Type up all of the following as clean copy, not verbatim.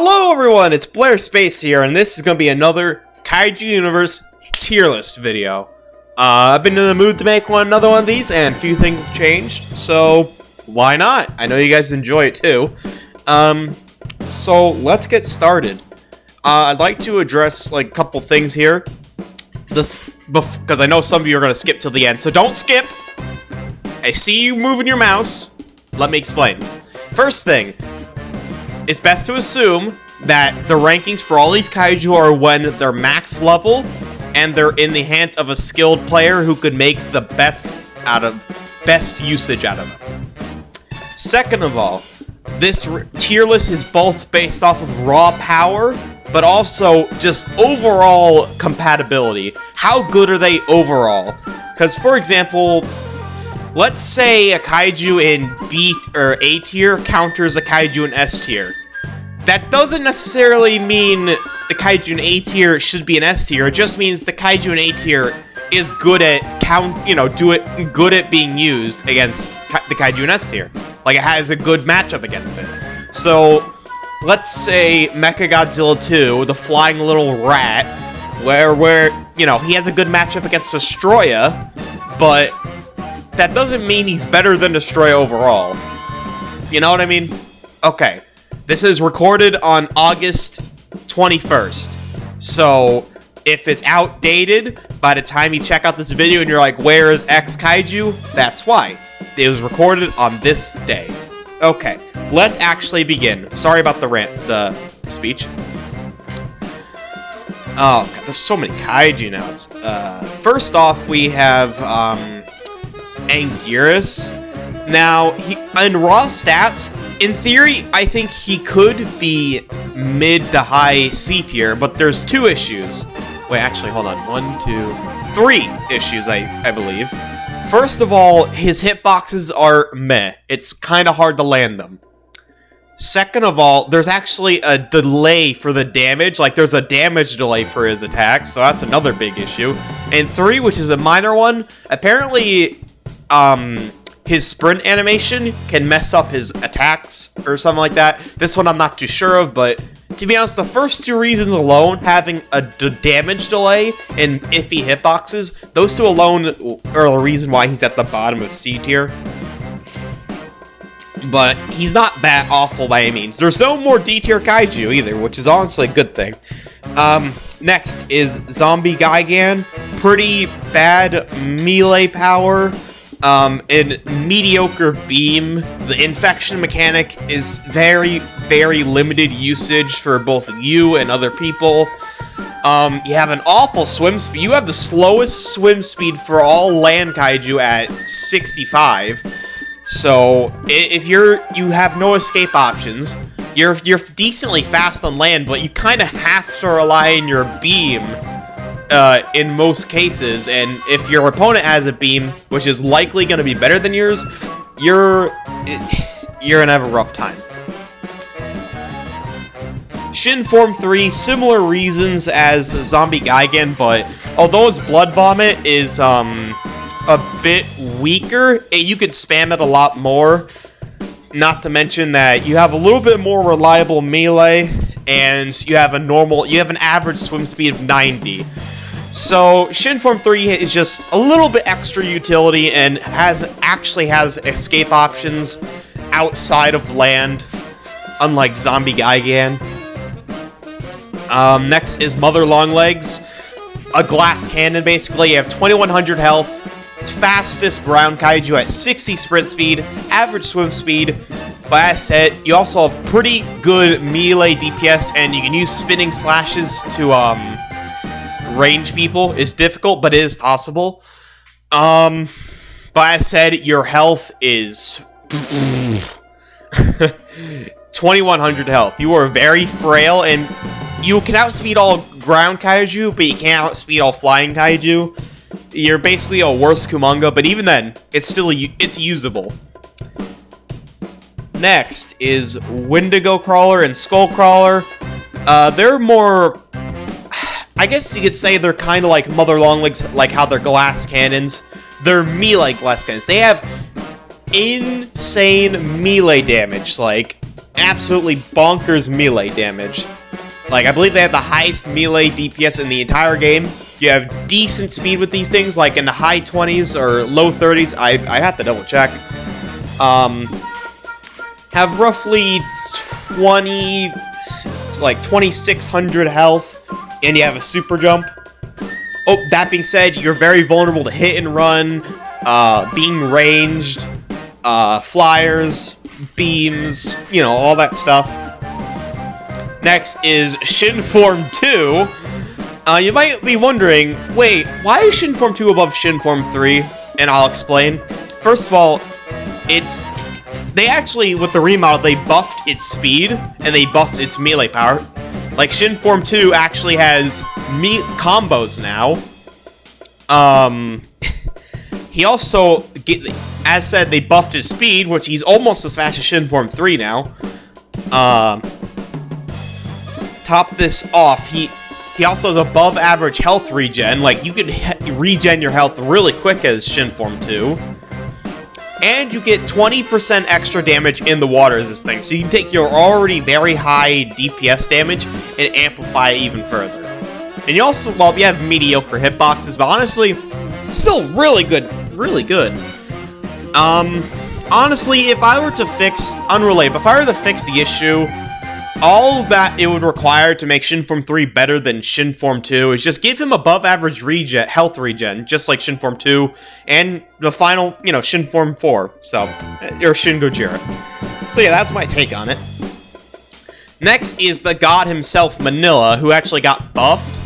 Hello everyone, it's Blair Space here, and this is going to be another Kaiju Universe tier list video. I've been in the mood to make another one of these, and a few things have changed, so why not? I know you guys enjoy it too. So let's get started. I'd like to address like a couple things here, because I know some of you are going to skip till the end, so don't skip! I see you moving your mouse. Let me explain. First thing, it's best to assume that the rankings for all these kaiju are when they're max level and they're in the hands of a skilled player who could make the best usage out of them. Second of all, this tier list is both based off of raw power, but also just overall compatibility. How good are they overall? Because, for example, let's say a kaiju in B or A tier counters a kaiju in S tier. That doesn't necessarily mean the kaiju in A tier should be an S tier. It just means the kaiju in A tier is good at good at being used against the kaiju in S tier. Like, it has a good matchup against it. So, let's say Mechagodzilla 2, the flying little rat, where he has a good matchup against Destroya, but that doesn't mean he's better than Destroya overall. You know what I mean? Okay. This is recorded on August 21st. So, if it's outdated by the time you check out this video and you're like, where is X Kaiju? That's why. It was recorded on this day. Okay, let's actually begin. Sorry about the speech. Oh, God, there's so many kaiju now. First off, we have, Anguirus. Now, in raw stats, in theory, I think he could be mid to high C tier, but there's two issues. Wait, actually, hold on. 1, 2, 3 issues, I believe. First of all, his hitboxes are meh. It's kind of hard to land them. Second of all, there's actually a delay for the damage. Like, there's a damage delay for his attacks, so that's another big issue. And 3, which is a minor one, apparently, his sprint animation can mess up his attacks or something like that. This one I'm not too sure of, but to be honest, the first two reasons alone, having a damage delay and iffy hitboxes, those two alone are the reason why he's at the bottom of C tier. But he's not that awful by any means. There's no more D tier kaiju either, which is honestly a good thing. Next is Zombie Gigan. Pretty bad melee power. In mediocre beam, the infection mechanic is very, very limited usage for both you and other people. You have an awful swim speed. You have the slowest swim speed for all land kaiju at 65. So if you have no escape options, you're decently fast on land, but you kind of have to rely on your beam. In most cases, and if your opponent has a beam, which is likely going to be better than yours, you're gonna have a rough time. Shin Form 3, similar reasons as Zombie Gigan, but although his Blood Vomit is a bit weaker, you could spam it a lot more. Not to mention that you have a little bit more reliable melee, and you have an average swim speed of 90. So, Shin Form 3 is just a little bit extra utility and actually has escape options outside of land, unlike Zombie Gigan. Next is Mother Longlegs. A glass cannon, basically. You have 2100 health, fastest ground kaiju at 60 sprint speed, average swim speed. But as said, you also have pretty good melee DPS, and you can use spinning slashes to, range people. Is difficult, but it is possible. But as said, your health is 2100 health. You are very frail, and you can outspeed all ground kaiju, but you can't outspeed all flying kaiju. You're basically a worse Kumonga, but even then, it's usable. Next is Wendigo Crawler and Skull Crawler. They're more, I guess you could say they're kind of like Mother Longlegs, like how they're glass cannons. They're melee glass cannons. They have insane melee damage. Like, absolutely bonkers melee damage. Like, I believe they have the highest melee DPS in the entire game. You have decent speed with these things, like in the high 20s or low 30s. I have to double check. Have roughly 2600 health, and you have a super jump. Oh, that being said, you're very vulnerable to hit and run, being ranged, flyers, beams, you know, all that stuff. Next is Shin Form 2. You might be wondering, wait, why is Shin Form 2 above Shin Form 3? And I'll explain. First of all, they actually, with the remodel, they buffed its speed, and they buffed its melee power. Like, Shin Form 2 actually has combos now. He also, as said, they buffed his speed, which he's almost as fast as Shin Form 3 now. Top this off, he also has above average health regen. Like, you can regen your health really quick as Shin Form 2. And you get 20% extra damage in the water as this thing. So you can take your already very high DPS damage and amplify it even further. And you also, well, you have mediocre hitboxes, but honestly, still really good. Really good. Honestly, if I were to fix, unrelated, but if I were to fix the issue, all that it would require to make Shin Form 3 better than Shin Form 2 is just give him above average health regen, just like Shin Form 2, and the final, you know, Shin Form 4, so, or Shin Gojira. So yeah, that's my take on it. Next is the god himself, Manila, who actually got buffed.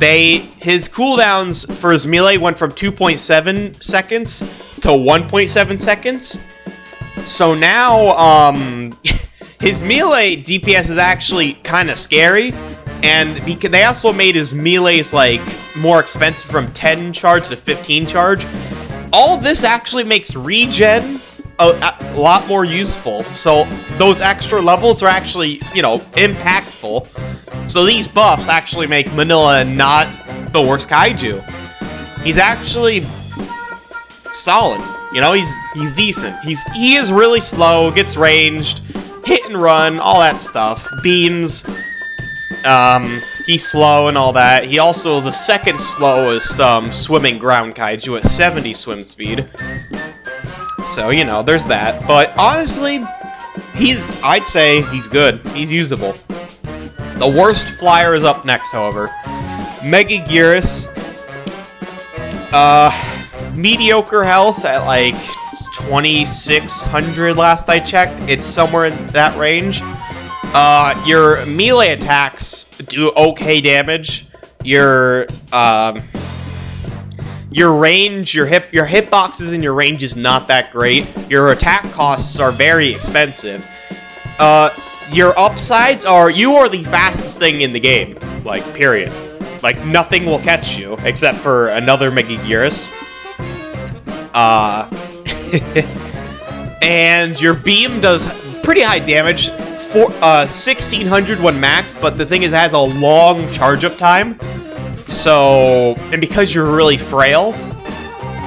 His cooldowns for his melee went from 2.7 seconds to 1.7 seconds. So now, his melee DPS is actually kind of scary, and they also made his melees, like, more expensive from 10 charge to 15 charge. All this actually makes regen a lot more useful, so those extra levels are actually, you know, impactful. So these buffs actually make Manila not the worst kaiju. He's actually solid. You know, he's decent. He is really slow, gets ranged, hit and run, all that stuff. Beams. He's slow and all that. He also is the second slowest swimming ground kaiju at 70 swim speed. So, you know, there's that. But honestly, I'd say he's good. He's usable. The worst flyer is up next, however. Mega Gearus. Mediocre health at like 2600 last I checked. It's somewhere in that range. Your melee attacks do okay damage. Your range, your hitboxes and your range is not that great. Your attack costs are very expensive. Your upsides are you are the fastest thing in the game. Like, period. Like, nothing will catch you except for another Mega Gearus. And your beam does pretty high damage, 1600 when maxed, but the thing is it has a long charge up time. So, and because you're really frail,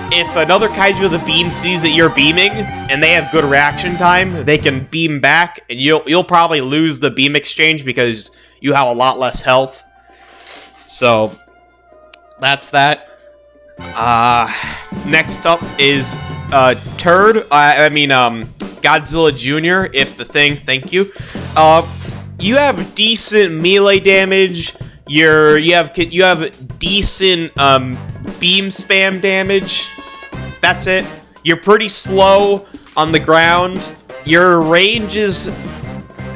if another kaiju with a beam sees that you're beaming and they have good reaction time, they can beam back, and you'll probably lose the beam exchange because you have a lot less health. So that's that. Next up is Godzilla Jr. If the thing, thank you. You have decent melee damage. You have decent beam spam damage. That's it. You're pretty slow on the ground. Your range is,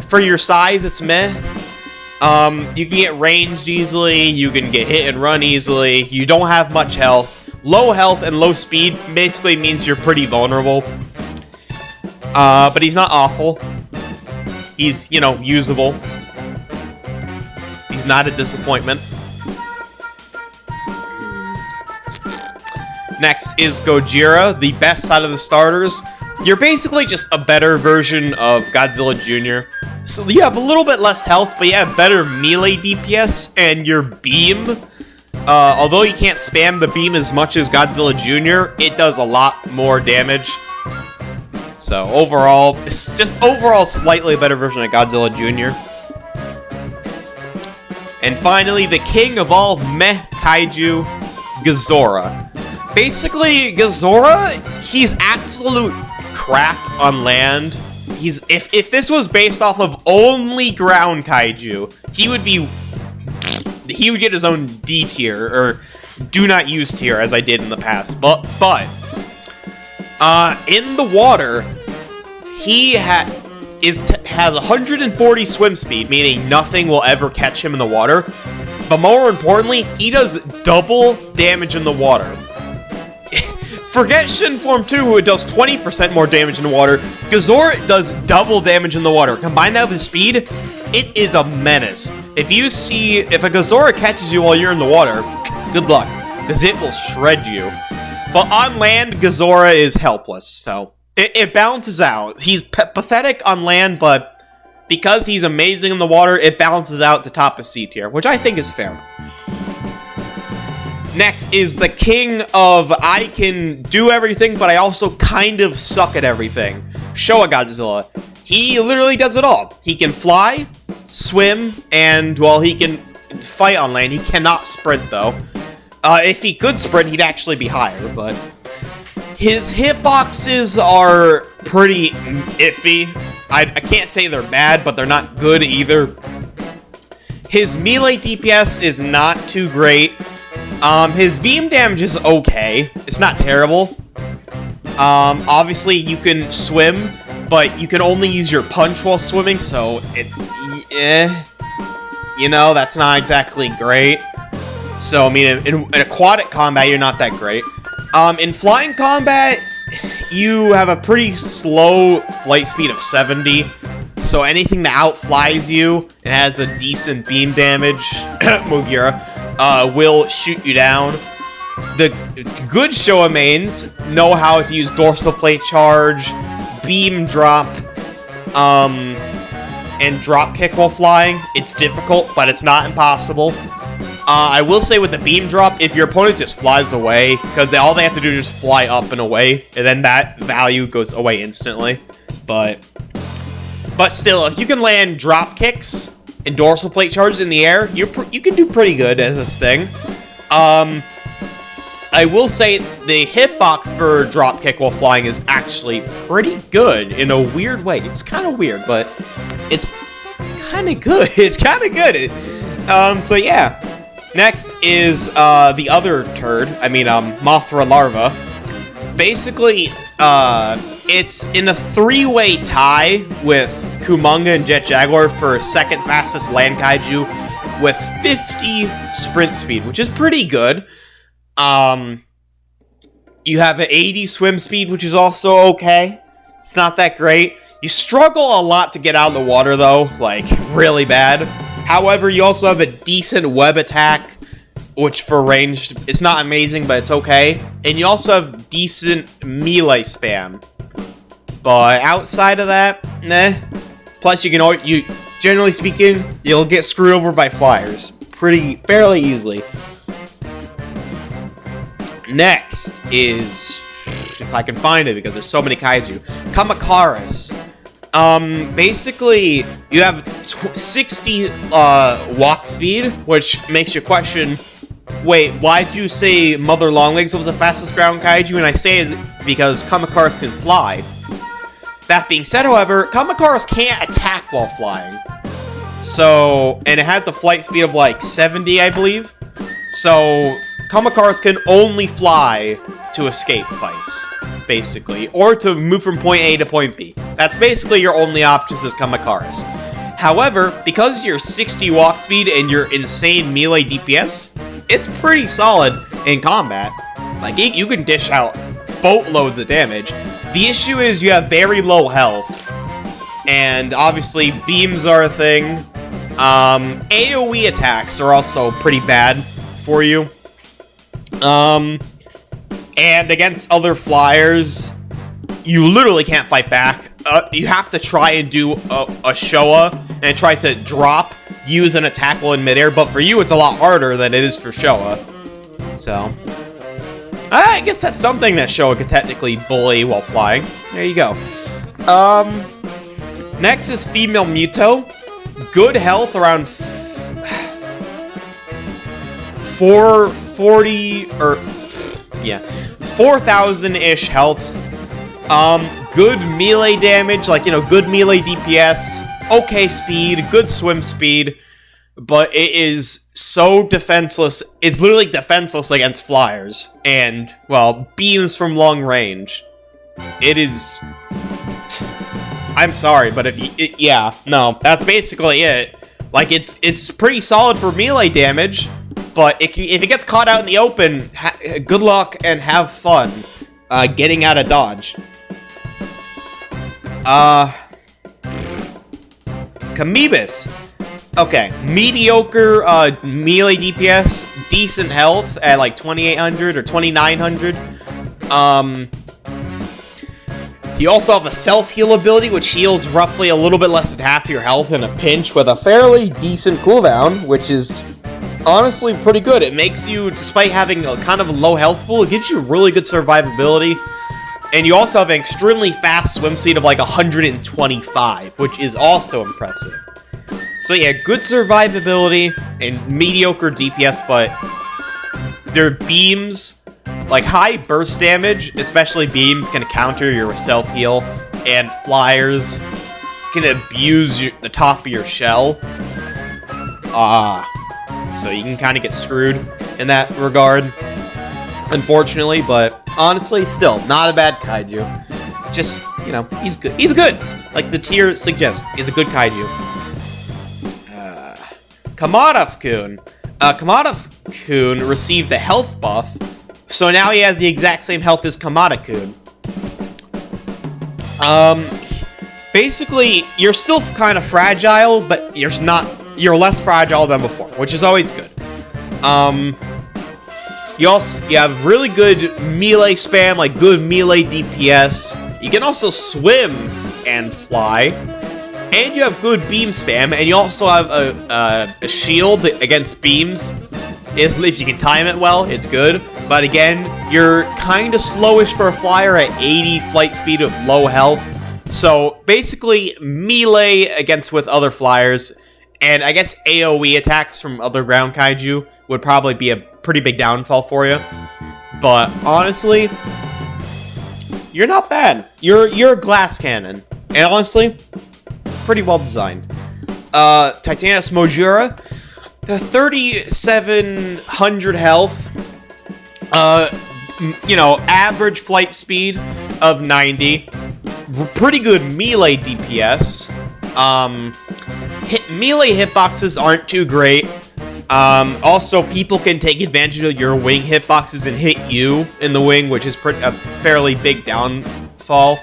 for your size, it's meh. You can get ranged easily. You can get hit and run easily. You don't have much health. Low health and low speed basically means you're pretty vulnerable. But he's not awful. He's, you know, usable. He's not a disappointment. Next is Gojira, the best out of the starters. You're basically just a better version of Godzilla Jr. So you have a little bit less health, but you have better melee DPS, and your beam, although you can't spam the beam as much as Godzilla Jr., it does a lot more damage. So overall, it's just overall slightly better version of Godzilla Jr. And finally, the king of all meh kaiju, Gazora. Basically, Gazora, he's absolute crap on land. If this was based off of only ground kaiju, he would get his own D tier or do not use tier as I did in the past. But in the water, he has 140 swim speed, meaning nothing will ever catch him in the water. But more importantly, he does double damage in the water. Forget Shin Form 2, who does 20% more damage in the water. Gazora does double damage in the water. Combine that with his speed, it is a menace. If a Gazora catches you while you're in the water, good luck, because it will shred you. But on land, Gazora is helpless, so it balances out. He's pathetic on land, but because he's amazing in the water, it balances out to top of C tier, which I think is fair. Next is the king of I can do everything, but I also kind of suck at everything, Showa Godzilla. He literally does it all. He can fly, swim, and, well, he can fight on land. He cannot sprint, though. If he could sprint, he'd actually be higher, but his hitboxes are pretty iffy. I can't say they're bad, but they're not good either. His melee DPS is not too great. His beam damage is okay. It's not terrible. Obviously, you can swim, but you can only use your punch while swimming, so you know, that's not exactly great. So, I mean, in aquatic combat, you're not that great. In flying combat, you have a pretty slow flight speed of 70, so anything that outflies you and has a decent beam damage, Mugira, will shoot you down. The good Showa mains know how to use dorsal plate charge, beam drop, and drop kick while flying. It's difficult, but it's not impossible. I will say with the beam drop, if your opponent just flies away, because all they have to do is just fly up and away, and then that value goes away instantly. But still, if you can land drop kicks and dorsal plate charges in the air, you can do pretty good as this thing. I will say the hitbox for drop kick while flying is actually pretty good in a weird way. It's kind of weird, but it's kind of good. It's kind of good. So yeah. Next is the other turd. I mean, Mothra larva. Basically, it's in a three-way tie with Kumonga and Jet Jaguar for second fastest land kaiju with 50 sprint speed, which is pretty good. You have an 80 swim speed, which is also okay. It's not that great. You struggle a lot to get out of the water, though, like, really bad. However, you also have a decent web attack, which for ranged, it's not amazing, but it's okay. And you also have decent melee spam. But outside of that, nah. Plus, generally speaking, you'll get screwed over by flyers fairly easily. Next is, if I can find it, because there's so many kaiju, Kamikaris. Basically, you have 60 walk speed, which makes you question, wait, why'd you say Mother Longlegs was the fastest ground kaiju? And I say it because Kamikaris can fly. That being said, however, Kamikaris can't attack while flying. So, and it has a flight speed of like 70, I believe. So, Kamikaris can only fly to escape fights, basically, or to move from point A to point B. That's basically your only options as Kamikaris. However, because you're 60 walk speed and your insane melee DPS, it's pretty solid in combat. Like, you can dish out boatloads of damage. The issue is you have very low health, and obviously beams are a thing. AoE attacks are also pretty bad for you. And against other flyers, you literally can't fight back. You have to try and do a Showa and try to drop, use an attack while in midair, but for you it's a lot harder than it is for Showa. So, I guess that's something that Showa could technically bully while flying. There you go. Next is female Muto. Good health, around 4,000-ish health. Good melee damage, like, you know, good melee DPS, okay speed, good swim speed, but it is so defenseless. It's literally defenseless against flyers and, well, beams from long range. It is... I'm sorry, but if you... yeah, no, that's basically it. Like, it's pretty solid for melee damage, but if it gets caught out in the open, good luck and have fun getting out of dodge. Kamibis. Okay, mediocre melee DPS, decent health at like 2,800 or 2,900. You also have a self-heal ability, which heals roughly a little bit less than half your health in a pinch with a fairly decent cooldown, which is honestly pretty good. It makes you, despite having a kind of a low health pool, it gives you really good survivability. And you also have an extremely fast swim speed of like 125, which is also impressive. So yeah, good survivability and mediocre DPS, but their beams, like high burst damage, especially beams, can counter your self-heal, and flyers can abuse the top of your shell. So you can kind of get screwed in that regard, unfortunately, but honestly, still, not a bad Kaiju. Just, you know, he's good. He's good! Like the tier suggests, he's a good Kaiju. Kamadov-kun. Kamadov-kun received the health buff, so now he has the exact same health as Kamada-kun. Basically, you're still kind of fragile, but you're less fragile than before, which is always good. You have really good melee spam, like good melee DPS. You can also swim and fly. And you have good beam spam, and you also have a shield against beams. If you can time it well, it's good. But again, you're kind of slowish for a flyer at 80 flight speed of low health. So basically, melee against with other flyers, and I guess AoE attacks from other ground kaiju would probably be a pretty big downfall for you. But honestly, you're not bad. You're a glass cannon, and honestly, pretty well designed. Titanus Mojura, the 3,700 health. You know, average flight speed of 90. Pretty good melee DPS. Melee hitboxes aren't too great. Also, people can take advantage of your wing hitboxes and hit you in the wing, which is a fairly big downfall.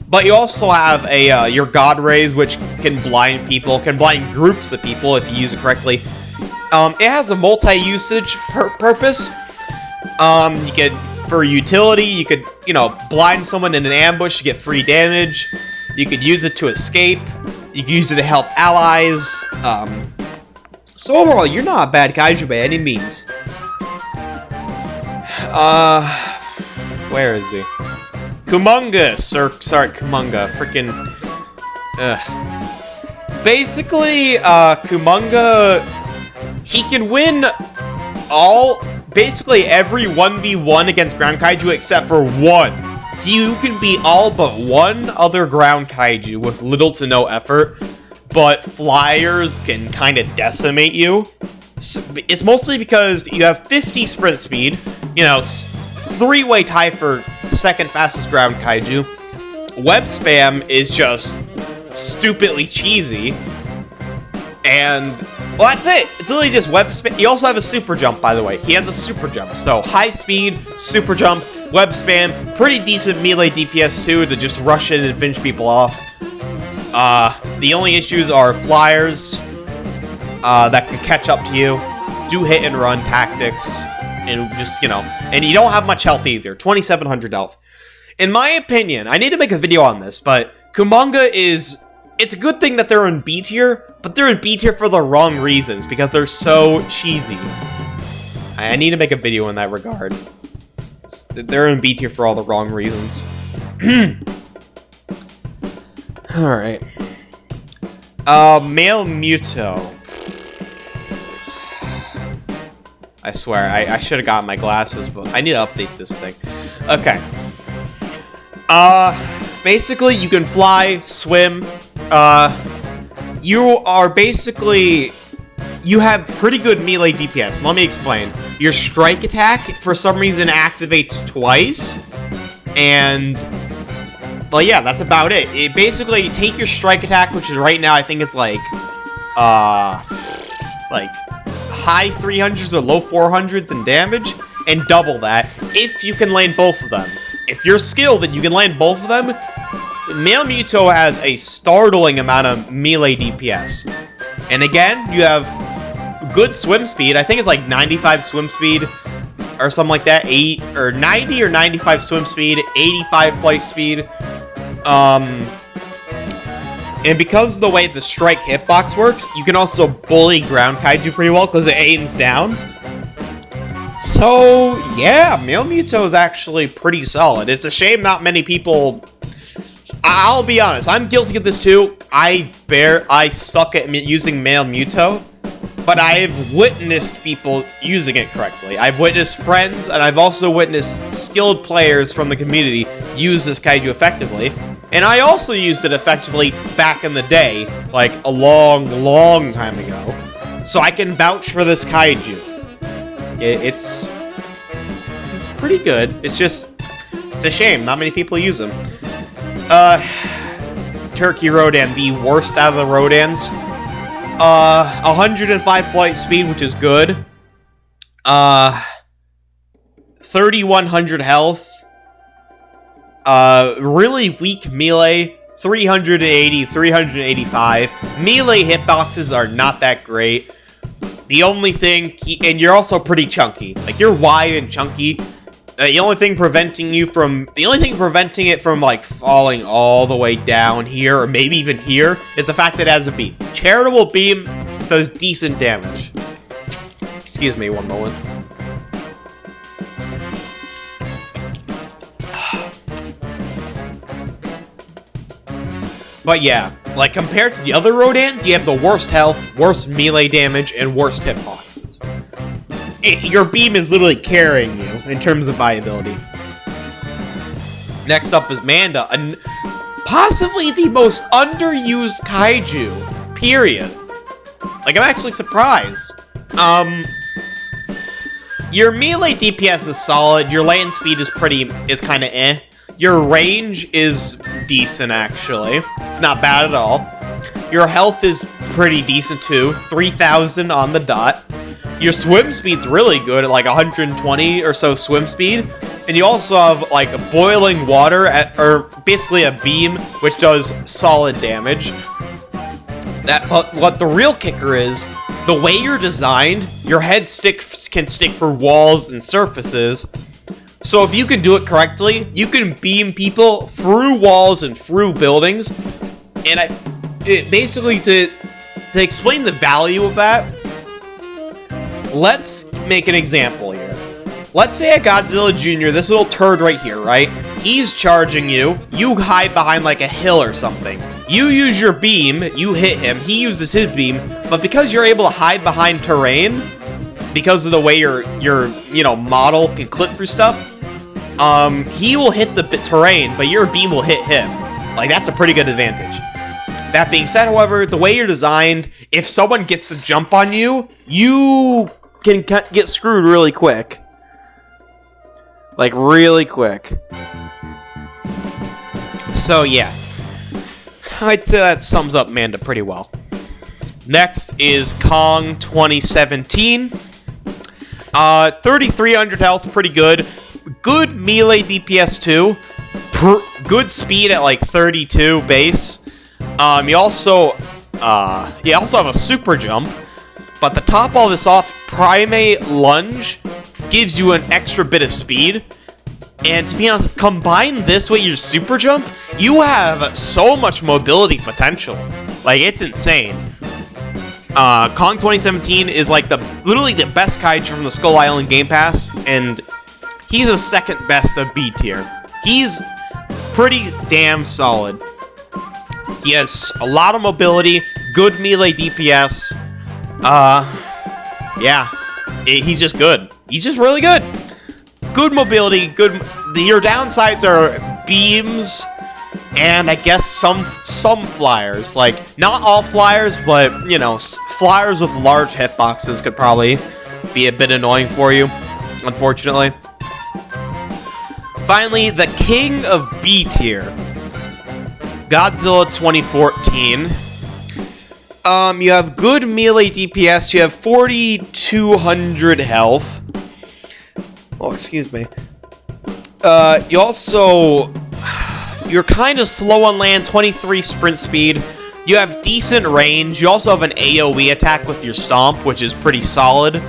But you also have your God Rays, which can blind people, can blind groups of people if you use it correctly. It has a multi-usage purpose. You could, for utility, you could, you know, blind someone in an ambush to get free damage. You could use it to escape. You can use it to help allies. So overall, you're not a bad kaiju by any means. Where is he? Kumonga, sorry, Kumonga, freaking, basically, Kumonga, he can win basically every 1v1 against ground kaiju except for one. You can beat all but one other ground kaiju with little to no effort, but flyers can kind of decimate you. So it's mostly because you have 50 sprint speed, you know, three-way tie for second fastest ground kaiju. Web spam is just stupidly cheesy. And, well, that's it. It's literally just web spam. You also have a super jump, by the way. He has a super jump. So, high speed, super jump, web spam, pretty decent melee DPS too to just rush in and finish people off. The only issues are flyers that can catch up to you, do hit and run tactics, and just, you know, and you don't have much health either. 2,700 health. In my opinion, I need to make a video on this, but Kumonga it's a good thing that they're in B tier, but they're in B tier for the wrong reasons, because they're so cheesy. I need to make a video in that regard. They're in B tier for all the wrong reasons. Alright. Male Muto. I swear, I should have gotten my glasses, but I need to update this thing. Okay. Basically, you can fly, swim. You are basically... You have pretty good melee DPS. Let me explain. Your strike attack, for some reason, activates twice. And... Well, yeah, that's about it. It basically, you take your strike attack, which is right now, I think it's like high 300s or low 400s in damage, and double that if you can land both of them. If you're skilled and you can land both of them, Male Muto has a startling amount of melee DPS. And again, you have good swim speed. I think it's like 95 swim speed or something like that. 90 or 95 swim speed, 85 flight speed. And because of the way the strike hitbox works, you can also bully ground kaiju pretty well because it aims down. So, yeah, Male Muto is actually pretty solid. It's a shame not many people... I'll be honest, I'm guilty of this too. I suck at using Male Muto, but I've witnessed people using it correctly. I've witnessed friends, and I've also witnessed skilled players from the community use this kaiju effectively. And I also used it effectively back in the day, like a long, long time ago. So I can vouch for this kaiju. It's pretty good. It's a shame not many people use them. Turkey Rodan, the worst out of the Rodans. 105 flight speed, which is good. 3,100 health. Really weak melee, 380, 385. Melee hitboxes are not that great. The only thing, and you're also pretty chunky. Like, you're wide and chunky. The only thing preventing it from, like, falling all the way down here, or maybe even here, is the fact that it has a beam. Charitable Beam does decent damage. Excuse me one moment. But yeah, like compared to the other Rodans, you have the worst health, worst melee damage, and worst hitboxes. Your beam is literally carrying you in terms of viability. Next up is Manda, possibly the most underused kaiju, period. Like, I'm actually surprised. Your melee DPS is solid, your land speed is kind of eh. Your range is decent, actually. It's not bad at all. Your health is pretty decent, too. 3,000 on the dot. Your swim speed's really good at, like, 120 or so swim speed. And you also have, like, boiling water, or basically a beam, which does solid damage. But what the real kicker is, the way you're designed, your head can stick for walls and surfaces. So if you can do it correctly, you can beam people through walls and through buildings. And basically, to explain the value of that, let's make an example here. Let's say a Godzilla Jr., this little turd right here, right? He's charging you. You hide behind like a hill or something. You use your beam, you hit him, he uses his beam, but because you're able to hide behind terrain, because of the way your model can clip through stuff, he will hit the terrain, but your beam will hit him. Like, that's a pretty good advantage. That being said, however, the way you're designed, if someone gets to jump on you, you can get screwed really quick. Like, really quick. So, yeah. I'd say that sums up Manda pretty well. Next is Kong 2017. 3,300 health, pretty good. Good melee DPS too. Good speed at like 32 base. You also have a super jump. But to top all this off, Primate Lunge gives you an extra bit of speed. And to be honest, combine this with your super jump, you have so much mobility potential. Like, it's insane. Kong 2017 is like literally the best kaiju from the Skull Island Game Pass, and he's the second best of B tier. He's pretty damn solid. He has a lot of mobility, good melee DPS. Yeah, he's just good. He's just really good. Good mobility, good. Your downsides are beams, and I guess some flyers. Like, not all flyers, but, you know, flyers with large hitboxes could probably be a bit annoying for you, unfortunately. Finally, the king of B tier, Godzilla 2014. You have good melee DPS. You have 4,200 health. Oh, excuse me. You also... You're kind of slow on land, 23 sprint speed. You have decent range. You also have an AoE attack with your stomp, which is pretty solid.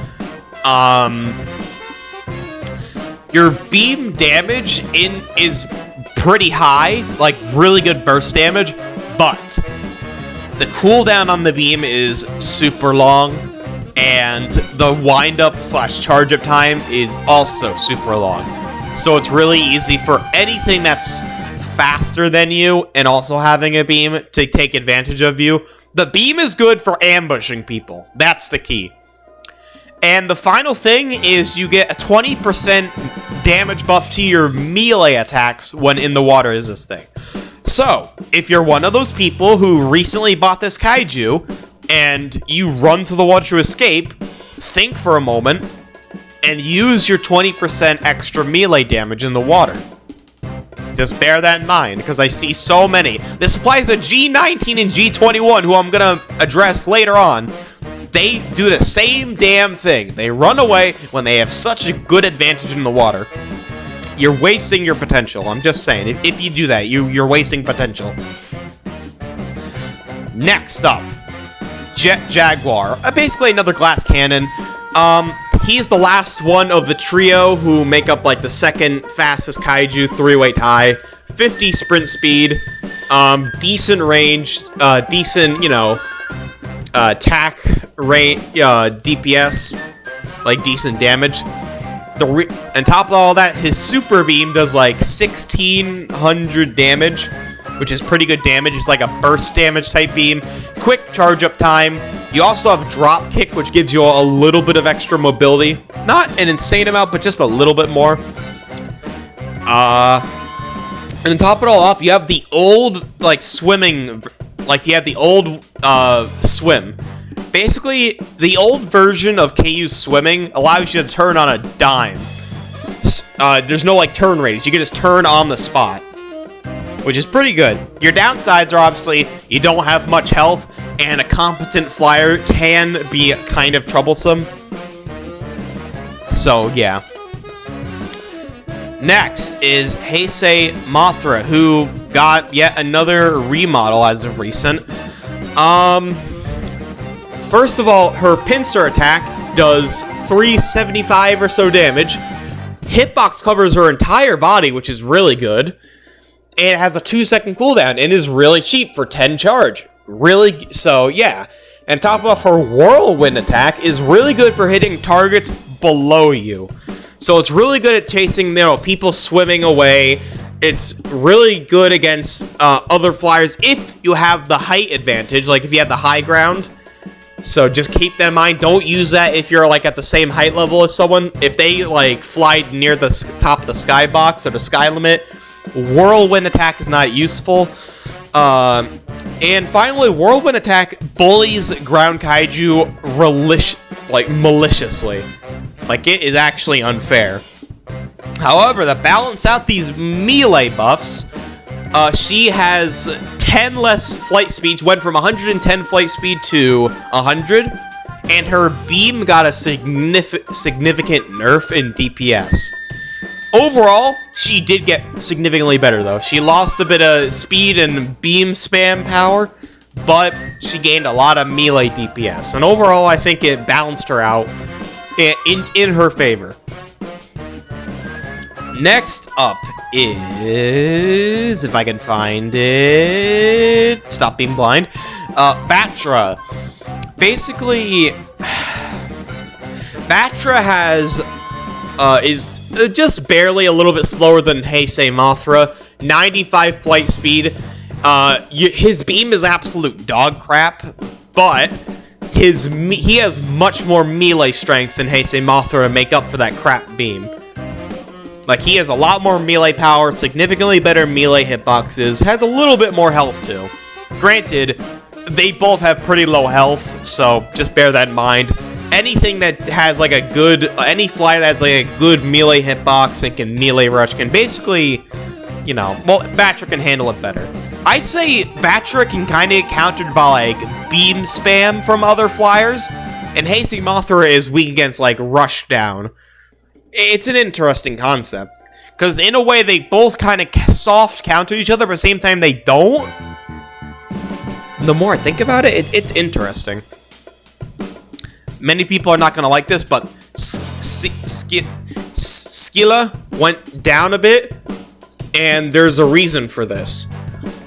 Your beam damage is pretty high, like really good burst damage, but the cooldown on the beam is super long, and the wind-up / charge-up time is also super long. So it's really easy for anything that's faster than you and also having a beam to take advantage of you. The beam is good for ambushing people. That's the key. And the final thing is you get a 20% damage buff to your melee attacks when in the water is this thing. So, if you're one of those people who recently bought this kaiju, and you run to the water to escape, think for a moment, and use your 20% extra melee damage in the water. Just bear that in mind, because I see so many. This applies to G19 and G21, who I'm going to address later on. They do the same damn thing. They run away when they have such a good advantage in the water. You're wasting your potential. I'm just saying. If you do that, you're wasting potential. Next up, Jet Jaguar. Basically another glass cannon. He's the last one of the trio who make up like the second fastest kaiju 3-way tie. 50 sprint speed. Decent range. Decent, you know, attack rate, DPS, like decent damage. On top of all that, his super beam does like 1,600 damage, which is pretty good damage. It's like a burst damage type beam. Quick charge up time. You also have drop kick, which gives you a little bit of extra mobility. Not an insane amount, but just a little bit more. And to top it all off, you have the old, like, swimming, like, you have the old, swim. Basically, the old version of KU's swimming allows you to turn on a dime. There's no, like, turn radius. You can just turn on the spot, which is pretty good. Your downsides are obviously you don't have much health, and a competent flyer can be kind of troublesome. So, yeah. Next is Heisei Mothra, who got yet another remodel as of recent. First of all, her pincer attack does 375 or so damage. Hitbox covers her entire body, which is really good. And it has a 2-second cooldown and is really cheap for 10 charge. Really, so yeah. And top off, her whirlwind attack is really good for hitting targets below you. So it's really good at chasing, you know, people swimming away. It's really good against other flyers if you have the height advantage, like if you have the high ground. So just keep that in mind. Don't use that if you're like at the same height level as someone. If they like fly near the top of the skybox or the sky limit, whirlwind attack is not useful. And finally, whirlwind attack bullies ground kaiju maliciously. Like, it is actually unfair. However, to balance out these melee buffs, she has 10 less flight speed. She went from 110 flight speed to 100. And her beam got a significant nerf in DPS. Overall, she did get significantly better, though. She lost a bit of speed and beam spam power, but she gained a lot of melee DPS. And overall, I think it balanced her out in her favor. Next up is, if I can find it, stop being blind, Batra. Basically, Batra is just barely a little bit slower than Heisei Mothra. 95 flight speed, His beam is absolute dog crap, but he has much more melee strength than Heisei Mothra to make up for that crap beam. Like, he has a lot more melee power, significantly better melee hitboxes, has a little bit more health too. Granted, they both have pretty low health, so just bear that in mind. Anything that has like any flyer that has like a good melee hitbox and can melee rush can basically, you know, well, Batra can handle it better. I'd say Batra can kind of get countered by like beam spam from other flyers, and Heisei Mothra is weak against like rush down. It's an interesting concept, because in a way they both kind of soft counter each other, but at the same time they don't. The more I think about it, it's interesting. Many people are not going to like this, but Skilla went down a bit, and there's a reason for this.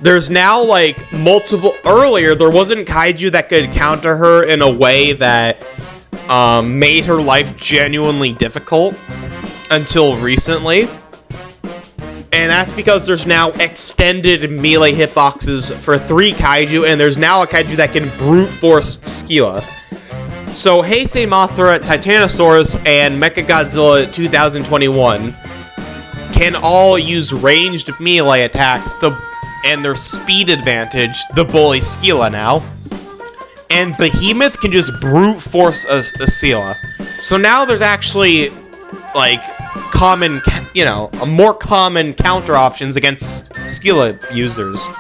There's now, like, multiple... Earlier, there wasn't Kaiju that could counter her in a way that made her life genuinely difficult until recently. And that's because there's now extended melee hitboxes for 3 Kaiju, and there's now a Kaiju that can brute force Skilla. So Heisei Mothra, Titanosaurus, and Mechagodzilla 2021 can all use ranged melee attacks and their speed advantage, the bully Skilla now. And Behemoth can just brute force a Skilla. So now there's actually, like, common, you know, more common counter options against Skilla users.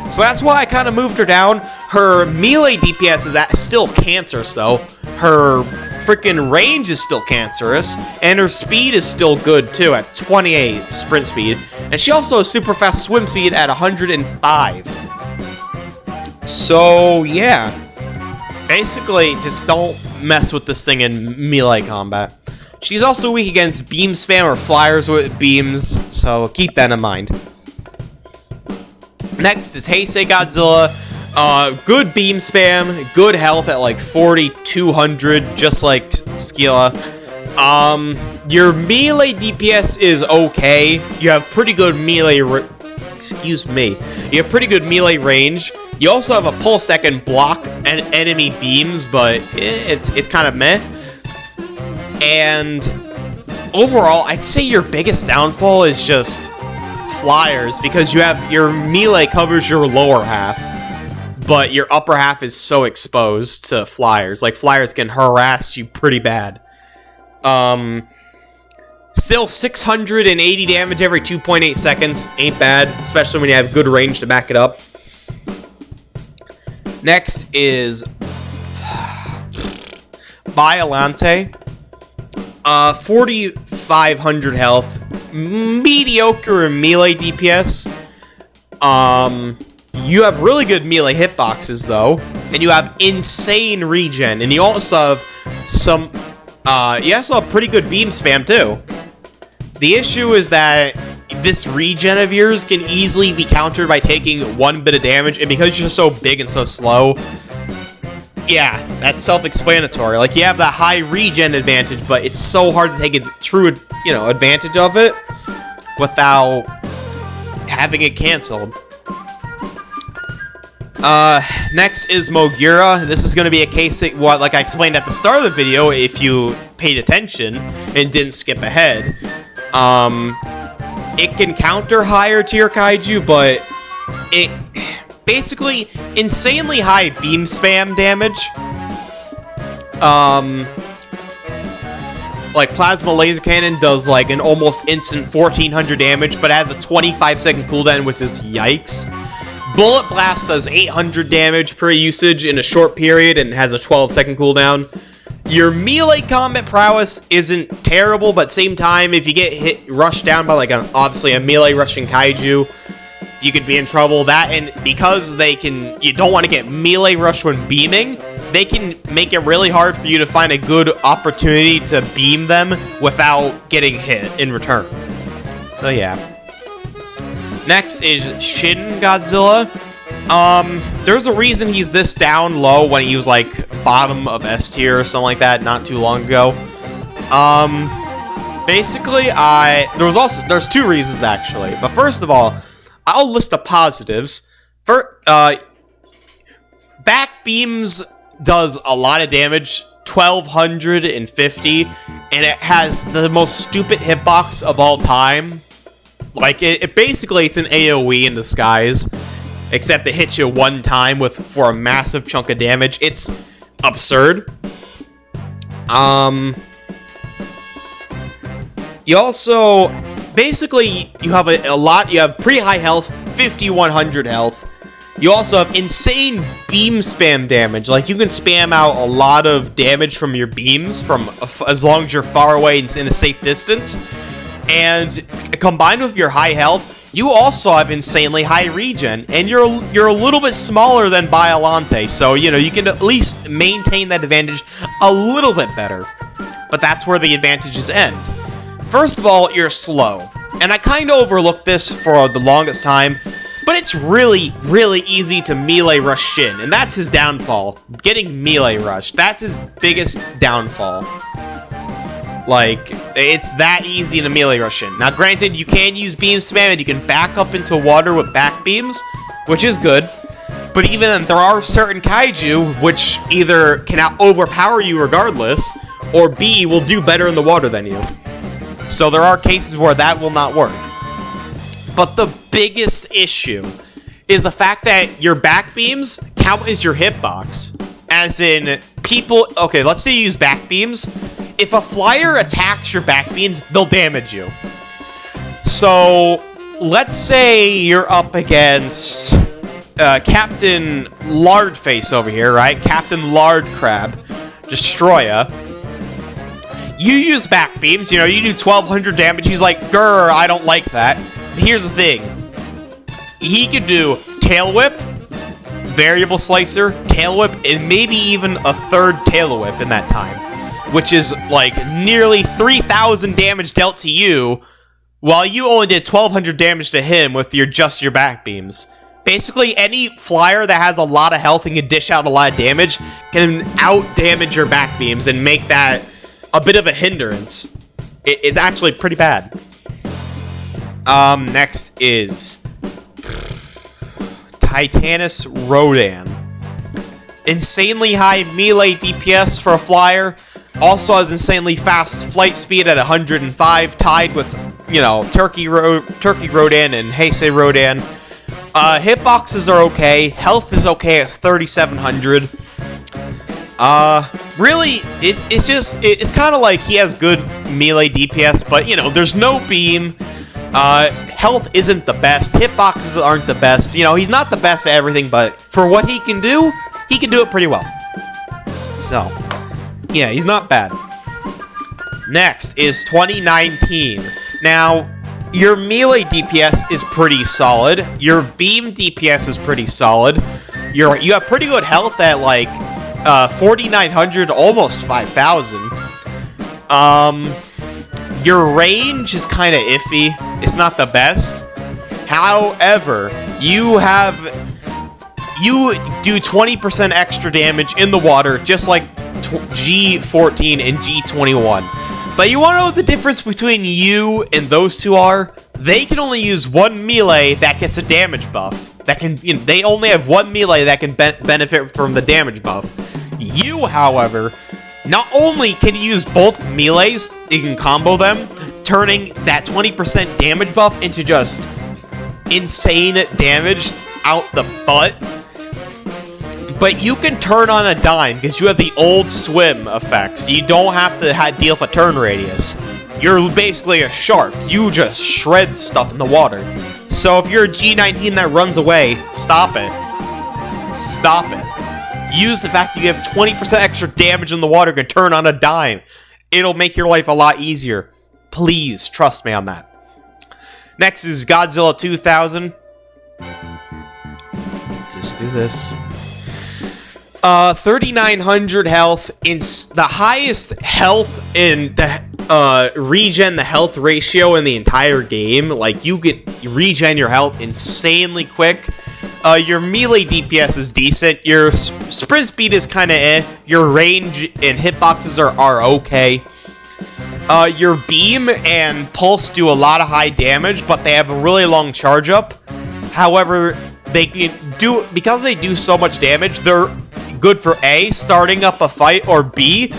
So that's why I kind of moved her down. Her melee DPS is still cancerous, though. Her freaking range is still cancerous, and her speed is still good, too, at 28 sprint speed. And she also has super fast swim speed at 105. So, yeah. Basically, just don't mess with this thing in melee combat. She's also weak against beam spam or flyers with beams, so keep that in mind. Next is Heisei Godzilla. Good beam spam, good health at like 4,200, just like Skilla. Your melee DPS is okay. You have pretty good melee. You have pretty good melee range. You also have a pulse that can block enemy beams, but it's kind of meh. And overall, I'd say your biggest downfall is just flyers, because you have your melee covers your lower half, but your upper half is so exposed to flyers. Like, flyers can harass you pretty bad. Still 680 damage every 2.8 seconds. Ain't bad, especially when you have good range to back it up. Next is Biolante. 4,500 health. Mediocre melee DPS. You have really good melee hitboxes, though. And you have insane regen. And you also have some... you also have pretty good beam spam, too. The issue is that this regen of yours can easily be countered by taking 1 bit of damage. And because you're so big and so slow... Yeah, that's self-explanatory. Like, you have that high regen advantage, but it's so hard to take a true, you know, advantage of it without having it canceled. Next is Mogura. This is going to be a case, like I explained at the start of the video, if you paid attention and didn't skip ahead. It can counter higher tier Kaiju, but it... Basically, insanely high beam spam damage. Like, Plasma Laser Cannon does, like, an almost instant 1,400 damage, but has a 25-second cooldown, which is yikes. Bullet Blast does 800 damage per usage in a short period and has a 12-second cooldown. Your melee combat prowess isn't terrible, but same time, if you get rushed down by, like, obviously a melee rushing Kaiju, you could be in trouble. That, and because you don't want to get melee rush when beaming, they can make it really hard for you to find a good opportunity to beam them without getting hit in return. So yeah. Next is Shin Godzilla. There's a reason he's this down low when he was like bottom of S tier or something like that not too long ago. Basically, there's 2 reasons actually. But first of all, I'll list the positives. For, back beams does a lot of damage, 1250, and it has the most stupid hitbox of all time. Like, it basically, it's an AoE in disguise, except it hits you one time for a massive chunk of damage. It's absurd. You also, basically, you have you have pretty high health, 5100 health. You also have insane beam spam damage. Like, you can spam out a lot of damage from your beams from as long as you're far away and in a safe distance. And combined with your high health, you also have insanely high regen, and you're a little bit smaller than Biollante, so, you know, you can at least maintain that advantage a little bit better. But that's where the advantages end. First of all, you're slow, and I kind of overlooked this for the longest time, but it's really, really easy to melee rush Shin, and that's his downfall. Getting melee rushed, that's his biggest downfall. Like, it's that easy to melee rush Shin. Now, granted, you can use beam spam, and you can back up into water with back beams, which is good. But even then, there are certain kaiju which either can overpower you regardless, or B, will do better in the water than you. So there are cases where that will not work. But the biggest issue is the fact that your back beams count as your hitbox. As in, people... Okay, let's say you use back beams. If a flyer attacks your back beams, they'll damage you. So, let's say you're up against Captain Lardface over here, right? Captain Lard Crab. Destroya. You use back beams, you know, you do 1200 damage. He's like, grr, I don't like that. Here's the thing. He could do Tail Whip, Variable Slicer, Tail Whip, and maybe even a third Tail Whip in that time. Which is, like, nearly 3,000 damage dealt to you, while you only did 1,200 damage to him with just your back beams. Basically, any flyer that has a lot of health and can dish out a lot of damage can out-damage your back beams and make that a bit of a hindrance. It's actually pretty bad. Next is Titanus Rodan. Insanely high melee DPS for a flyer. Also has insanely fast flight speed at 105, tied with, you know, Turkey Rodan and Heisei Rodan. Hitboxes are okay. Health is okay at 3,700. Really, it's kind of like he has good melee DPS, but, you know, there's no beam. Health isn't the best. Hitboxes aren't the best. You know, he's not the best at everything, but for what he can do it pretty well. So, yeah, he's not bad. Next is 2019. Now, your melee DPS is pretty solid. Your beam DPS is pretty solid. You have pretty good health at, like, 4,900, almost 5,000. Your range is kind of iffy. It's not the best. However, you do 20% extra damage in the water, just like G14 and G21. But you want to know what the difference between you and those two are? They can only use one melee that gets a damage buff. They only have one melee that can benefit from the damage buff. You, however, not only can you use both melees, you can combo them, turning that 20% damage buff into just insane damage out the butt. But you can turn on a dime because you have the old swim effects. You don't have to deal with a turn radius. You're basically a shark. You just shred stuff in the water. So if you're a G19 that runs away, stop it. Stop it. Use the fact that you have 20% extra damage in the water and turn on a dime. It'll make your life a lot easier. Please, trust me on that. Next is Godzilla 2000. Just do this. 3,900 health. In the highest health in the regen, the health ratio in the entire game. Like, you regen your health insanely quick. Your melee DPS is decent. Your sprint speed is kind of eh. Your range and hitboxes are okay. Your beam and pulse do a lot of high damage, but they have a really long charge up. However, because they do so much damage, they're good for A, starting up a fight, or B,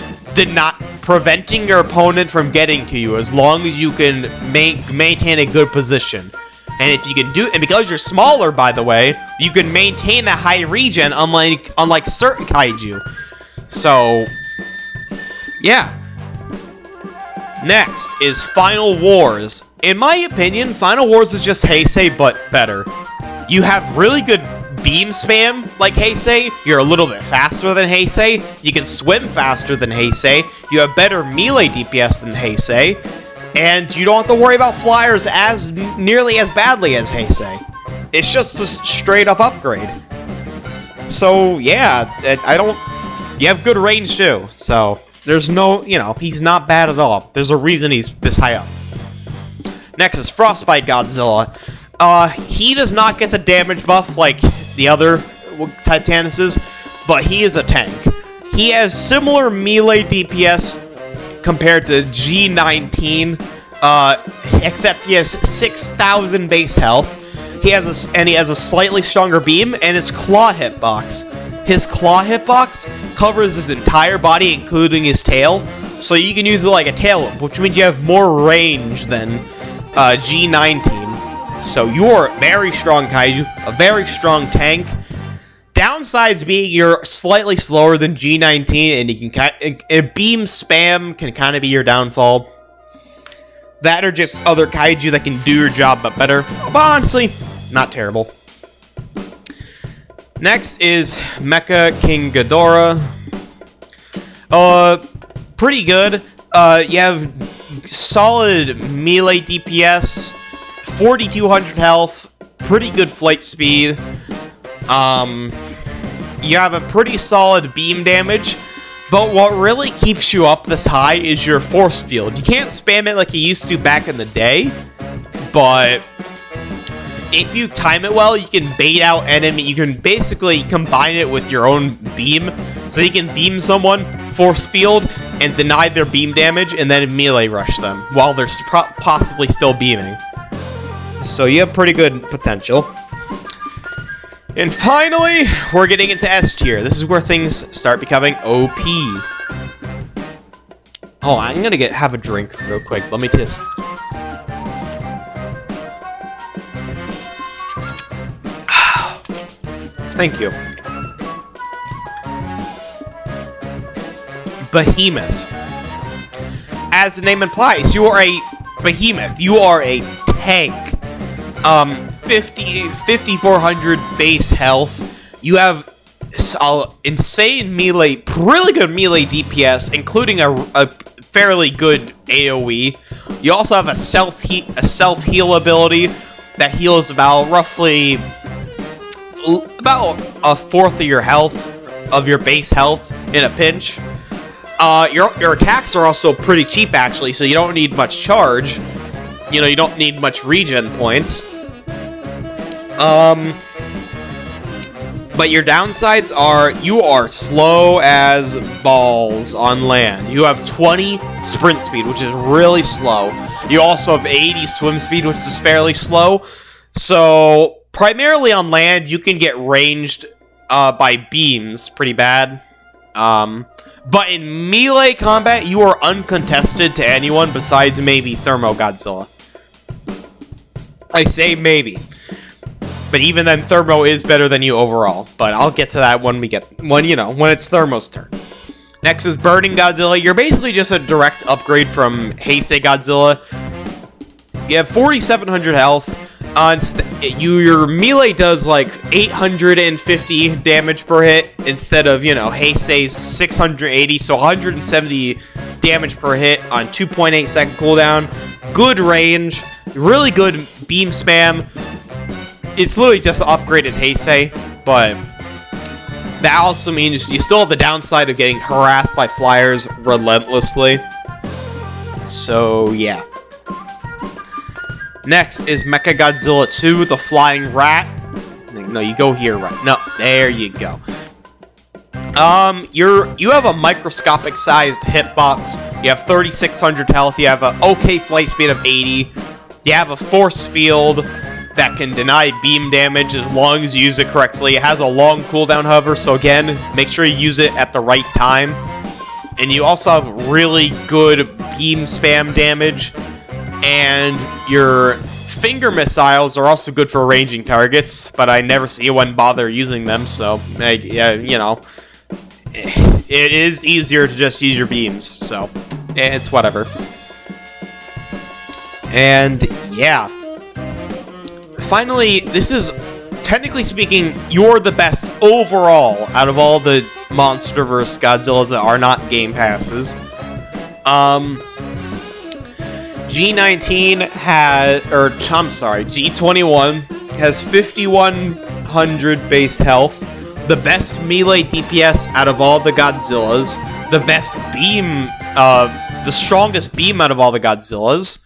preventing your opponent from getting to you as long as you can maintain a good position. And if you can and because you're smaller, by the way, you can maintain that high regen unlike certain kaiju. So, yeah. Next is Final Wars. In my opinion, Final Wars is just Heisei, but better. You have really good beam spam like Heisei. You're a little bit faster than Heisei. You can swim faster than Heisei. You have better melee DPS than Heisei. And you don't have to worry about flyers nearly as badly as Heisei. It's just a straight up upgrade. So, yeah, you have good range too. So, there's no, he's not bad at all. There's a reason he's this high up. Next is Frostbite Godzilla. He does not get the damage buff like the other Titanuses, but he is a tank. He has similar melee DPS compared to G19, except he has 6,000 base health. He has a slightly stronger beam, and his claw hitbox. His claw hitbox covers his entire body, including his tail, so you can use it like a tail whip, which means you have more range than G19. So you're a very strong kaiju, a very strong tank. Downsides being you're slightly slower than G19, and you can beam spam can kind of be your downfall. That or just other kaiju that can do your job but better. But honestly, not terrible. Next is Mecha King Ghidorah. Pretty good. You have solid melee DPS, 4,200 health, pretty good flight speed. You have a pretty solid beam damage, but what really keeps you up this high is your force field. You can't spam it like you used to back in the day, but if you time it well, you can bait out enemy. You can basically combine it with your own beam, so you can beam someone, force field, and deny their beam damage, and then melee rush them while they're possibly still beaming. So you have pretty good potential. And finally, we're getting into S tier. This is where things start becoming OP. Oh, I'm gonna have a drink real quick. Let me just... Thank you. Behemoth. As the name implies, you are a behemoth. You are a tank. 5,400 base health. You have insane melee, really good melee DPS, including a fairly good AoE. You also have a self-heal ability that heals about a fourth of your health, of your base health in a pinch. Your attacks are also pretty cheap, actually, so you don't need much charge. You don't need much regen points. But your downsides are you are slow as balls on land. You have 20 sprint speed, which is really slow. You also have 80 swim speed, which is fairly slow. So, primarily on land, you can get ranged by beams pretty bad. But in melee combat, you are uncontested to anyone besides maybe Thermo Godzilla. I say maybe. But even then, Thermo is better than you overall. But I'll get to that when when it's Thermo's turn. Next is Burning Godzilla. You're basically just a direct upgrade from Heisei Godzilla. You have 4,700 health. Your melee does like 850 damage per hit instead of, Heisei's 680, so 170 damage per hit on 2.8 second cooldown. Good range, really good beam spam. It's literally just upgraded Heisei, but that also means you still have the downside of getting harassed by flyers relentlessly. So, yeah. Next is Mechagodzilla 2, the Flying Rat. No, you go here, right? No, there you go. You have a microscopic sized hitbox. You have 3,600 health. You have an okay flight speed of 80. You have a force field. that can deny beam damage as long as you use it correctly. It has a long cooldown, however, so again, make sure you use it at the right time. And you also have really good beam spam damage, and your finger missiles are also good for ranging targets, but I never see anyone bother using them, so, yeah, you know, it is easier to just use your beams, so it's whatever. And, yeah. Finally, this is, technically speaking, you're the best overall out of all the MonsterVerse Godzillas that are not Game Passes. G19 has, or I'm sorry, G21 has 5100 base health, the best melee DPS out of all the Godzillas, the best beam, the strongest beam out of all the Godzillas.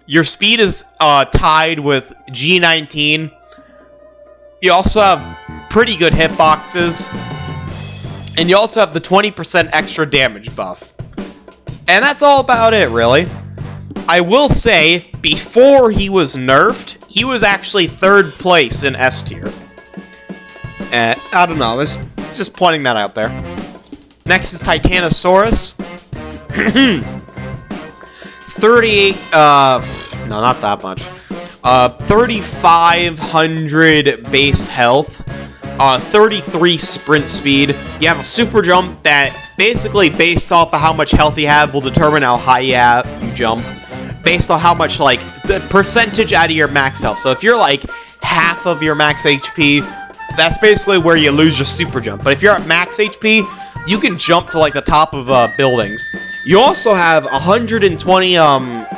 Your speed is tied with G19. You also have pretty good hitboxes, and you also have the 20% extra damage buff. And that's all about it, really. I will say, before he was nerfed, he was actually 3rd place in S tier. I don't know, just pointing that out there. Next is Titanosaurus. 38, no, not that much. 3,500 base health, 33 sprint speed. You have a super jump that basically, based off of how much health you have, will determine how high you jump. Based on how much, like, the percentage out of your max health. So if you're, like, half of your max HP, that's basically where you lose your super jump. But if you're at max HP, you can jump to, like, the top of buildings. You also have 120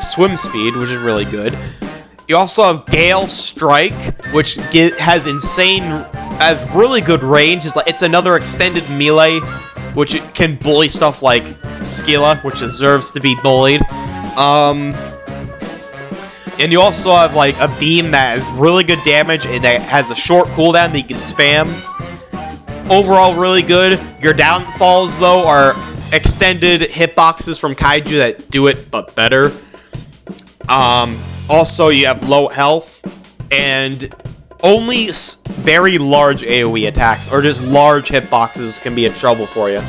swim speed, which is really good. You also have Gale Strike, which has really good range. It's another extended melee, which can bully stuff like Skilla, which deserves to be bullied. And you also have like a beam that has really good damage and that has a short cooldown that you can spam. Overall, really good. Your downfalls, though, are extended hitboxes from Kaiju that do it, but better. Also, you have low health, and only very large AoE attacks, or just large hitboxes, can be in trouble for you.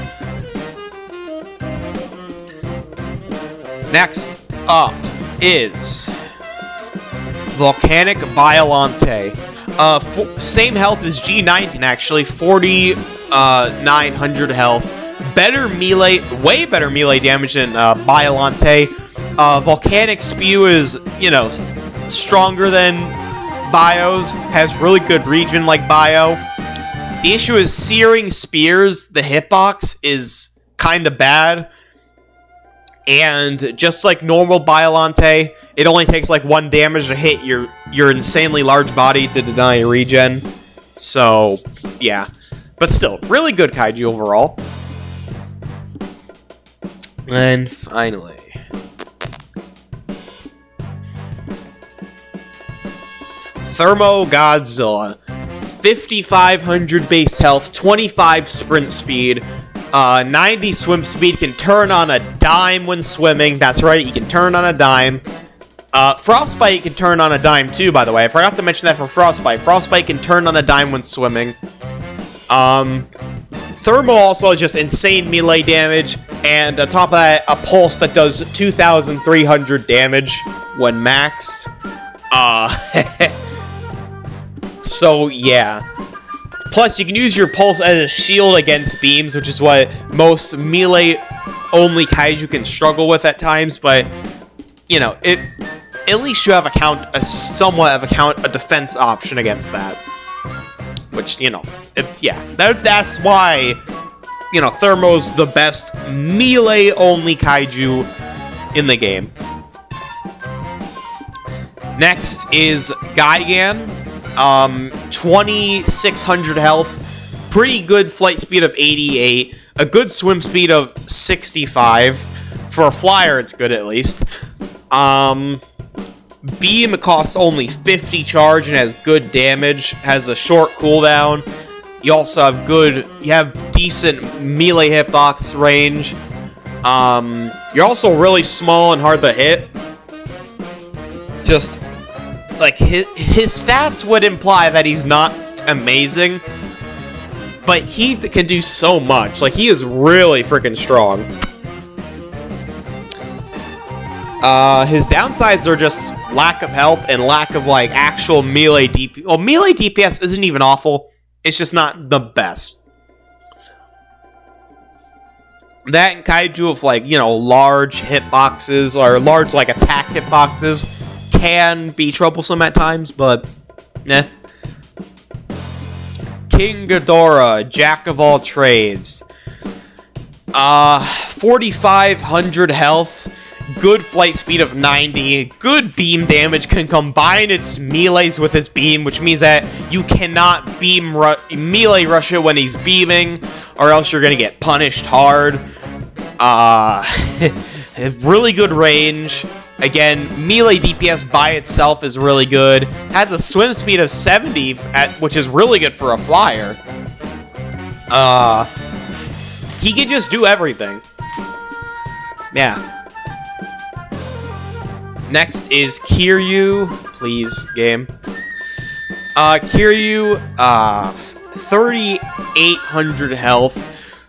Next up is Volcanic Violante. Same health as G19, actually. 4,900 health. Better melee, way better melee damage than Violante. Volcanic Spew is, you know, stronger than Bio's. Has really good regen like Bio. The issue is Searing Spears, the hitbox, is kind of bad. And just like normal Violante, it only takes like 1 damage to hit your insanely large body to deny regen. So, yeah. But still, really good Kaiju overall. And finally, Thermo Godzilla. 5,500 base health, 25 sprint speed, 90 swim speed, can turn on a dime when swimming. That's right, you can turn on a dime. Frostbite can turn on a dime too, by the way. I forgot to mention that for Frostbite. Frostbite can turn on a dime when swimming. Thermal also has just insane melee damage, and on top of that, a pulse that does 2,300 damage when maxed. So, yeah. Plus, you can use your pulse as a shield against beams, which is what most melee-only Kaiju can struggle with at times, but, you know, at least you have a defense option against that. Which, you know, yeah, that's why, you know, Thermo's the best melee-only Kaiju in the game. Next is Gigan, 2,600 health, pretty good flight speed of 88, a good swim speed of 65. For a flyer, it's good at least. Beam costs only 50 charge and has good damage, has a short cooldown. You also have decent melee hitbox range. You're also really small and hard to hit. just, like, his stats would imply that he's not amazing, but he can do so much. Like, he is really freaking strong. His downsides are just lack of health and lack of, like, actual melee DPS. Well, melee DPS isn't even awful. It's just not the best. That and Kaiju with, like, you know, large hitboxes or large, like, attack hitboxes can be troublesome at times, but, eh. King Ghidorah, Jack of all trades. 4,500 health. Good flight speed of 90, good beam damage, can combine its melees with his beam, which means that you cannot melee rush it when he's beaming, or else you're gonna get punished hard. Really good range. Again, melee DPS by itself is really good. Has a swim speed of 70, which is really good for a flyer. He can just do everything. Yeah. Next is Kiryu. Please, game. Kiryu, 3,800 health,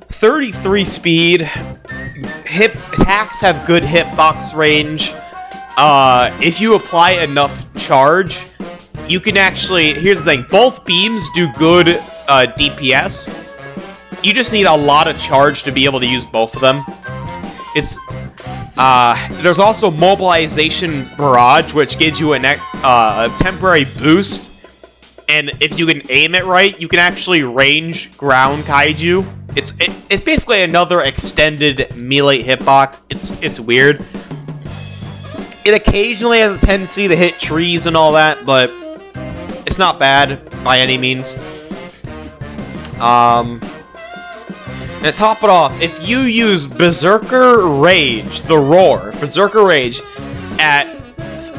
33 speed. Attacks have good hitbox range. If you apply enough charge, you can actually... Here's the thing. Both beams do good DPS. You just need a lot of charge to be able to use both of them. There's also Mobilization Barrage, which gives you a temporary boost. And if you can aim it right, you can actually range ground Kaiju. It's basically another extended melee hitbox. It's weird. It occasionally has a tendency to hit trees and all that, but it's not bad by any means. And to top it off, if you use Berserker Rage, the Roar, Berserker Rage, at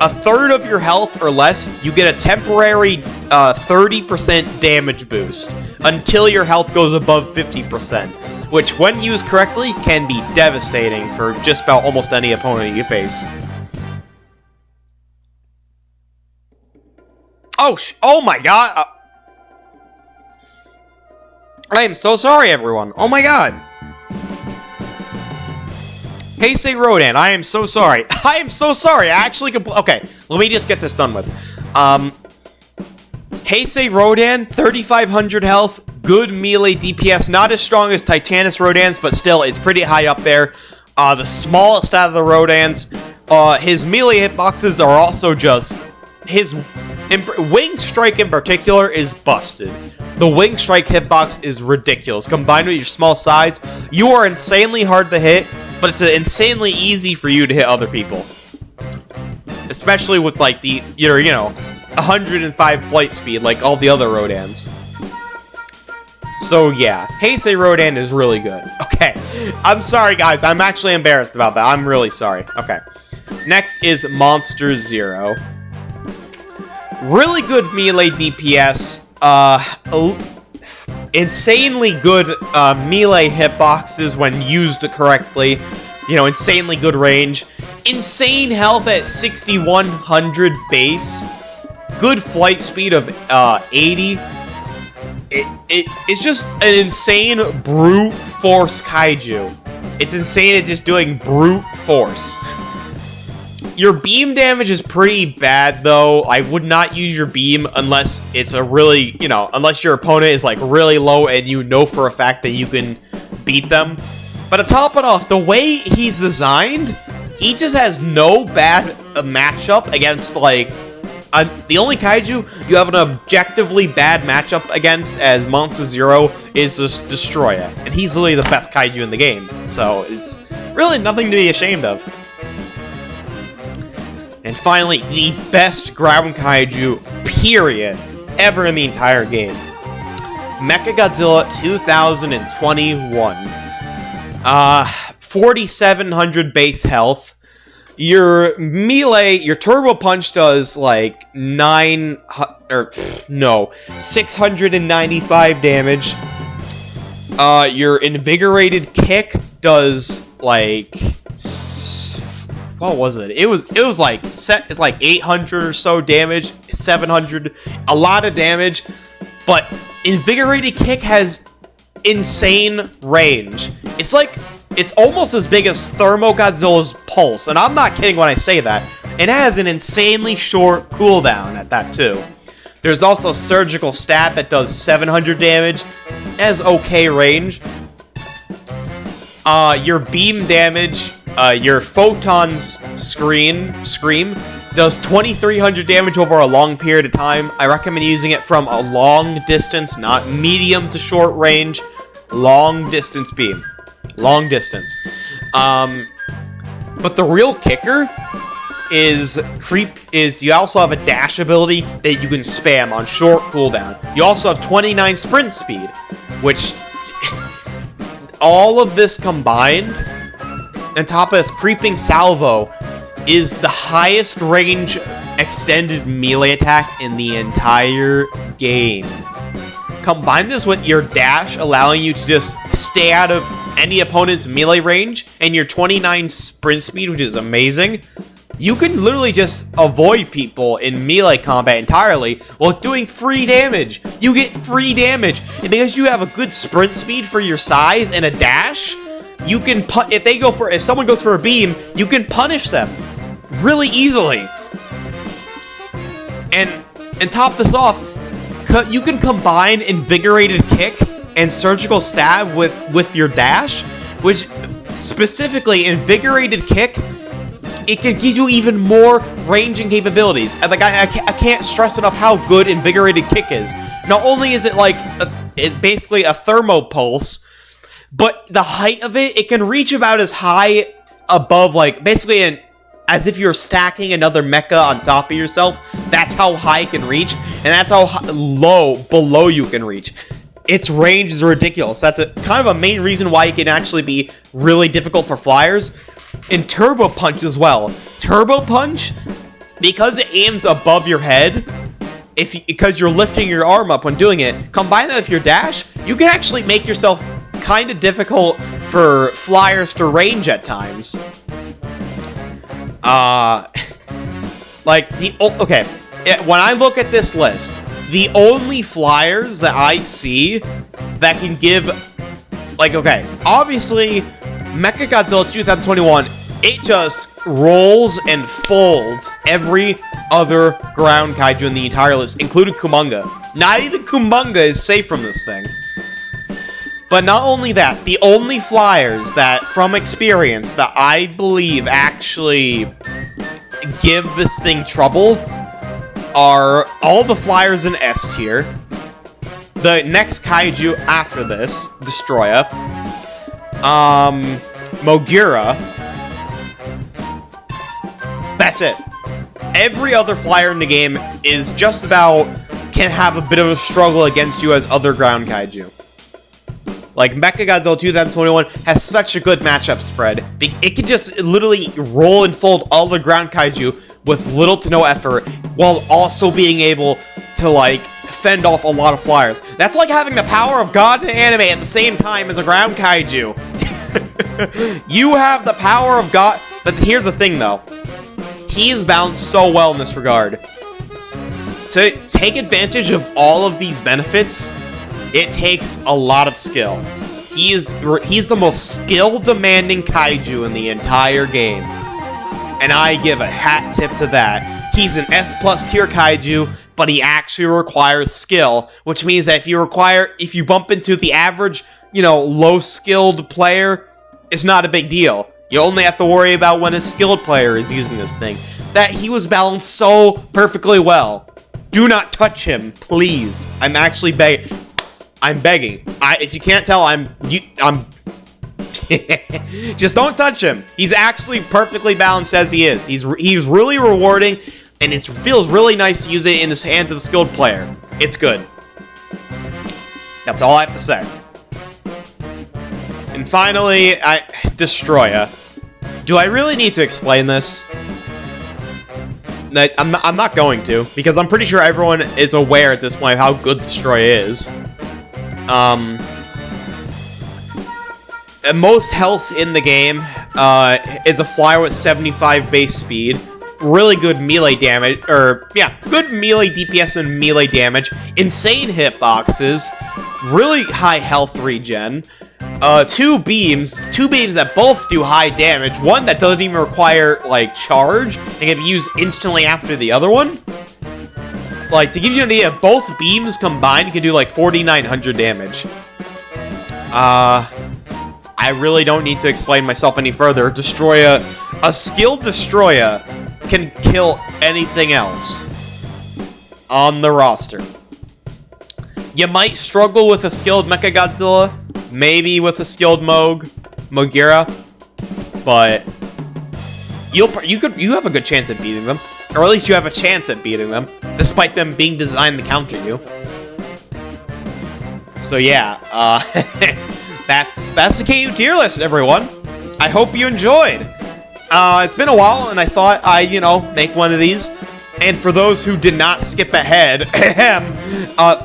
a third of your health or less, you get a temporary 30% damage boost until your health goes above 50%, which, when used correctly, can be devastating for just about almost any opponent you face. Oh my god! I am so sorry, everyone. Oh my god. Heisei Rodan, I am so sorry. I am so sorry. I actually okay, let me just get this done with. Heisei Rodan, 3,500 health, good melee DPS, not as strong as Titanus Rodans, but still, it's pretty high up there. The smallest out of the Rodans. His melee hitboxes are also just... His Wing Strike in particular is busted. The Wing Strike hitbox is ridiculous. Combined with your small size, you are insanely hard to hit, but it's insanely easy for you to hit other people. Especially with, like, the, you know, 105 flight speed, like all the other Rodans. So, yeah. Heisei Rodan is really good. Okay. I'm sorry, guys. I'm actually embarrassed about that. I'm really sorry. Okay. Next is Monster Zero. Really good melee DPS. Insanely good melee hitboxes when used correctly. You know, insanely good range. Insane health at 6,100 base. Good flight speed of 80. It's just an insane brute force Kaiju. It's insane at just doing brute force. Your beam damage is pretty bad, though. I would not use your beam unless it's a really, you know, unless your opponent is, like, really low and you know for a fact that you can beat them. But to top it off, the way he's designed, he just has no bad matchup against, like, the only Kaiju you have an objectively bad matchup against as Monster Zero is just Destroyer. And he's literally the best Kaiju in the game. So it's really nothing to be ashamed of. And finally, the best ground Kaiju, period, ever in the entire game. Mechagodzilla 2021. 4,700 base health. Your melee, your Turbo Punch does like 695 damage. Your Invigorated Kick does like... what was it? It was like it's like 800 or so damage, 700, a lot of damage. But Invigorated Kick has insane range. It's almost as big as Thermo Godzilla's Pulse, and I'm not kidding when I say that. It has an insanely short cooldown at that too. There's also Surgical Stab that does 700 damage, has okay range. Your beam damage, your Photon's Scream does 2,300 damage over a long period of time. I recommend using it from a long distance, not medium to short range. Long distance beam. Long distance. But the real kicker is you also have a dash ability that you can spam on short cooldown. You also have 29 sprint speed, which all of this combined, on top of this, Creeping Salvo is the highest range extended melee attack in the entire game. Combine this with your dash, allowing you to just stay out of any opponent's melee range, and your 29 sprint speed, which is amazing. You can literally just avoid people in melee combat entirely while doing free damage. You get free damage, and because you have a good sprint speed for your size and a dash, you can if someone goes for a beam, you can punish them really easily. And top this off, you can combine Invigorated Kick and Surgical Stab with your dash, which specifically Invigorated Kick, it can give you even more ranging capabilities. And like I can't stress enough how good Invigorated Kick is. Not only is it like it's basically a thermo pulse, but the height of it can reach about as high above, like basically as if you're stacking another mecha on top of yourself. That's how high it can reach, and that's how low below you can reach. Its range is ridiculous. That's kind of a main reason why it can actually be really difficult for flyers. And Turbo Punch as well. Turbo Punch, because it aims above your head, because you're lifting your arm up when doing it, combine that with your dash, you can actually make yourself kind of difficult for flyers to range at times. When I look at this list, the only flyers that I see that can give, obviously, Mechagodzilla 2021, it just rolls and folds every other ground kaiju in the entire list, including Kumonga. Not even Kumonga is safe from this thing. But not only that, the only flyers that, from experience, that I believe actually give this thing trouble are all the flyers in S tier, the next kaiju after this, Destroya, Mogura. That's it. Every other flyer in the game is just about can have a bit of a struggle against you as other ground kaiju. Like, Mechagodzilla 2021 has such a good matchup spread. It can just literally roll and fold all the ground kaiju with little to no effort, while also being able to, fend off a lot of flyers. That's like having the power of God in anime at the same time as a ground kaiju. You have the power of God. But here's the thing, though. He is balanced so well in this regard. To take advantage of all of these benefits, it takes a lot of skill. He's the most skill-demanding kaiju in the entire game. And I give a hat tip to that. He's an S+ tier kaiju, but he actually requires skill, which means that if you bump into the average, low-skilled player, it's not a big deal. You only have to worry about when a skilled player is using this thing. That he was balanced so perfectly well. Do not touch him, please. I'm actually begging. I'm begging. If you can't tell, I'm just don't touch him. He's actually perfectly balanced as he is. He's really rewarding, and it feels really nice to use it in the hands of a skilled player. It's good. That's all I have to say. And finally, Destroya. Do I really need to explain this? I'm not going to, because I'm pretty sure everyone is aware at this point of how good Destroya is. Most health in the game, is a flyer with 75 base speed, really good melee damage, good melee DPS and melee damage, insane hitboxes, really high health regen, two beams that both do high damage, one that doesn't even require, like, charge, and can be used instantly after the other one. Like, to give you an idea, both beams combined can do, like, 4,900 damage. I really don't need to explain myself any further. A skilled Destroyer can kill anything else on the roster. You might struggle with a skilled Mechagodzilla, maybe with a skilled Mogira, but you have a good chance at beating them, or at least you have a chance at beating them, despite them being designed to counter you. So yeah, that's the KU tier list, everyone. I hope you enjoyed. It's been a while, and I thought I'd, make one of these. And for those who did not skip ahead,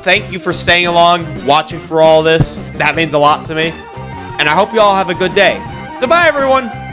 thank you for staying along, watching for all this. That means a lot to me. And I hope you all have a good day. Goodbye, everyone!